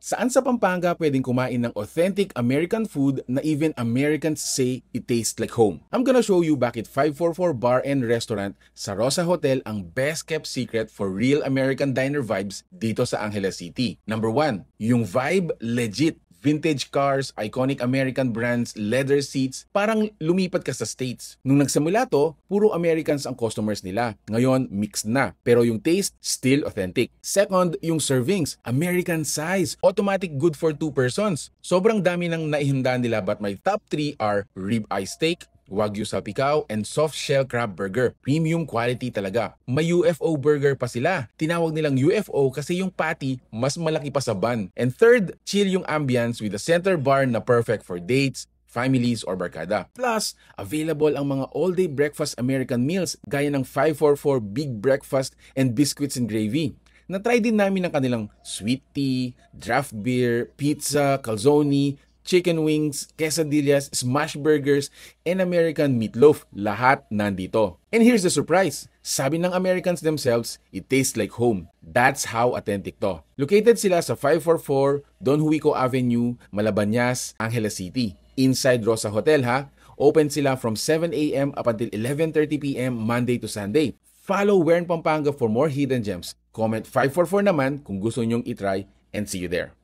Saan sa Pampanga pwedeng kumain ng authentic American food na even Americans say it tastes like home? I'm gonna show you bakit 544 Bar and Restaurant sa Rosa Hotel ang best kept secret for real American diner vibes dito sa Angeles City. Number 1, yung vibe legit. Vintage cars, iconic American brands, leather seats, parang lumipat ka sa States. Nung nagsimula to, puro Americans ang customers nila. Ngayon, mixed na. Pero yung taste, still authentic. Second, yung servings, American size, automatic good for 2 persons. Sobrang dami ng naihanda nila but my top 3 are ribeye steak, Wagyu salpicao, and soft shell crab burger. Premium quality talaga. May UFO burger pa sila. Tinawag nilang UFO kasi yung patty mas malaki pa sa bun. And third, chill yung ambience with a center bar na perfect for dates, families, or barkada. Plus, available ang mga all-day breakfast American meals gaya ng 544 Big Breakfast and Biscuits and Gravy. Na-try din namin ang kanilang sweet tea, draft beer, pizza, calzone, chicken wings, quesadillas, smash burgers, and American meatloaf. Lahat nandito. And here's the surprise. Sabi ng Americans themselves, it tastes like home. That's how authentic to. Located sila sa 544 Don Juico Avenue, Malabañas, Angeles City. Inside Rosa Hotel ha. Open sila from 7 a.m. up until 11:30 p.m. Monday to Sunday. Follow Wern Pampanga for more hidden gems. Comment 544 naman kung gusto nyong itry and see you there.